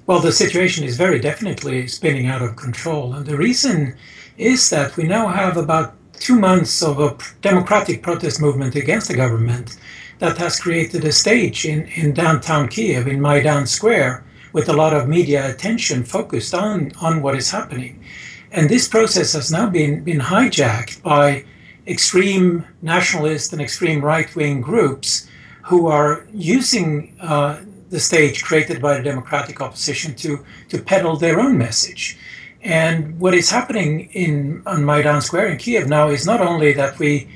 Well, the situation is very definitely spinning out of control. And the reason is that we now have about 2 months of a democratic protest movement against the government that has created a stage in downtown Kiev, in Maidan Square, with a lot of media attention focused on what is happening. And this process has now been hijacked by extreme nationalist and extreme right-wing groups who are using the stage created by the democratic opposition to peddle their own message. And what is happening on Maidan Square in Kiev now is not only that we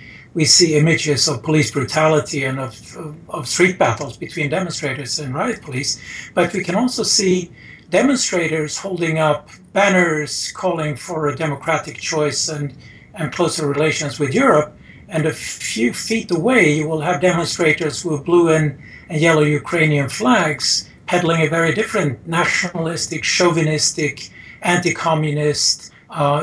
see images of police brutality and of street battles between demonstrators and riot police, but we can also see demonstrators holding up banners calling for a democratic choice and closer relations with Europe. And a few feet away, you will have demonstrators with blue and yellow Ukrainian flags peddling a very different nationalistic, chauvinistic, anti-communist,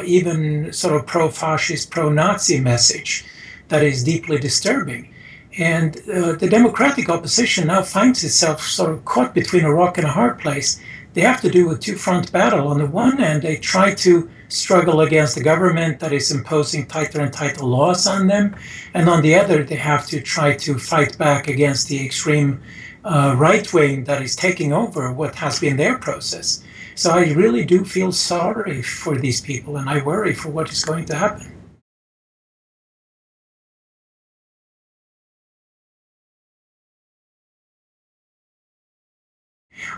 even sort of pro-fascist, pro-Nazi message that is deeply disturbing. And the democratic opposition now finds itself sort of caught between a rock and a hard place. They have to do a two-front battle. On the one hand, they try to struggle against the government that is imposing tighter and tighter laws on them. And on the other, they have to try to fight back against the extreme right wing that is taking over what has been their process. So I really do feel sorry for these people, and I worry for what is going to happen.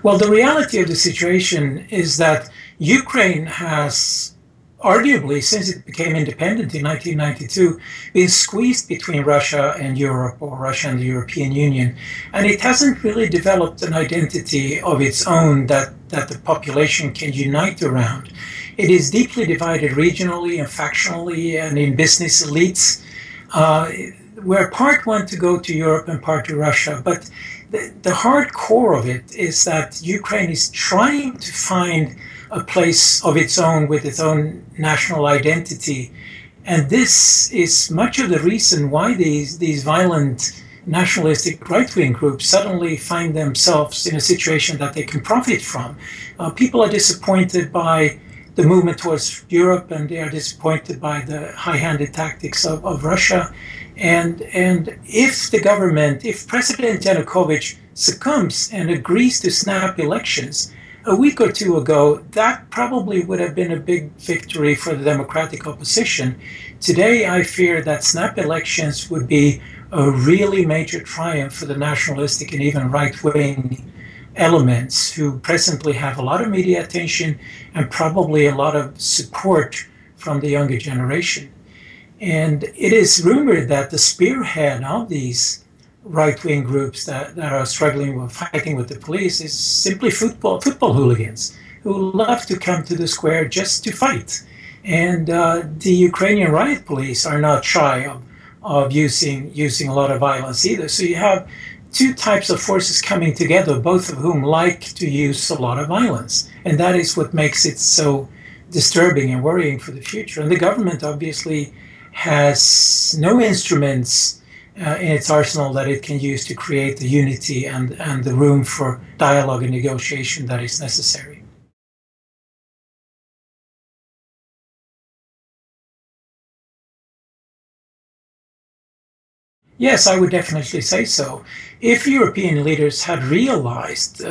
Well, the reality of the situation is that Ukraine has arguably, since it became independent in 1992, been squeezed between Russia and Europe, or Russia and the European Union. And it hasn't really developed an identity of its own that the population can unite around. It is deeply divided regionally and factionally and in business elites, where part want to go to Europe and part to Russia. But the hard core of it is that Ukraine is trying to find a place of its own with its own national identity. And this is much of the reason why these violent nationalistic right-wing groups suddenly find themselves in a situation that they can profit from. People are disappointed by the movement towards Europe, and they are disappointed by the high-handed tactics of Russia. And if the government, if President Yanukovych succumbs and agrees to snap elections, a week or two ago, that probably would have been a big victory for the democratic opposition. Today, I fear that snap elections would be a really major triumph for the nationalistic and even right-wing elements who presently have a lot of media attention and probably a lot of support from the younger generation. And it is rumored that the spearhead of these right-wing groups that are struggling with fighting with the police is simply football hooligans who love to come to the square just to fight. And the Ukrainian riot police are not shy of using a lot of violence either. So you have two types of forces coming together, both of whom like to use a lot of violence. And that is what makes it so disturbing and worrying for the future. And the government obviously has no instruments in its arsenal that it can use to create the unity and the room for dialogue and negotiation that is necessary. Yes, I would definitely say so. If European leaders had realized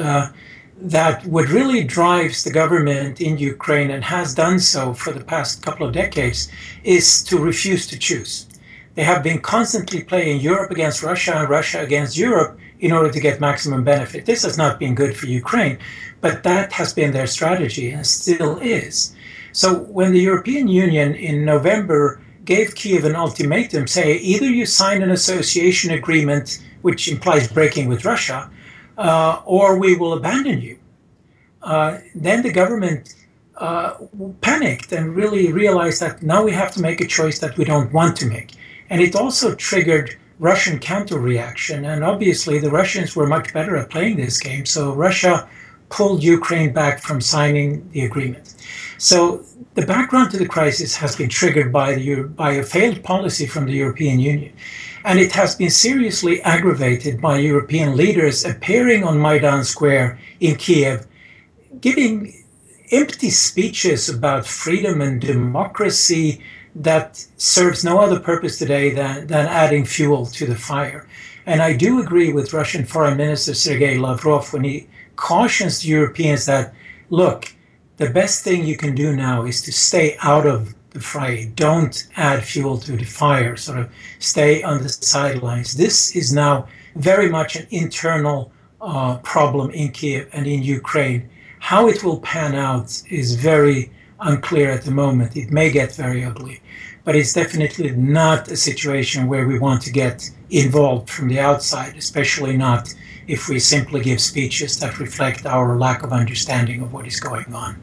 that what really drives the government in Ukraine, and has done so for the past couple of decades, is to refuse to choose. They have been constantly playing Europe against Russia and Russia against Europe in order to get maximum benefit. This has not been good for Ukraine, but that has been their strategy and still is. So when the European Union in November gave Kiev an ultimatum, say either you sign an association agreement, which implies breaking with Russia, or we will abandon you, then the government panicked and really realized that now we have to make a choice that we don't want to make. And it also triggered Russian counter-reaction. And obviously the Russians were much better at playing this game. So Russia pulled Ukraine back from signing the agreement. So the background to the crisis has been triggered by a failed policy from the European Union. And it has been seriously aggravated by European leaders appearing on Maidan Square in Kiev, giving empty speeches about freedom and democracy that serves no other purpose today than adding fuel to the fire. And I do agree with Russian Foreign Minister Sergei Lavrov when he cautions the Europeans that, look, the best thing you can do now is to stay out of the fray. Don't add fuel to the fire, sort of stay on the sidelines. This is now very much an internal problem in Kiev and in Ukraine. How it will pan out is very unclear at the moment. It may get very ugly, but it's definitely not a situation where we want to get involved from the outside, especially not if we simply give speeches that reflect our lack of understanding of what is going on.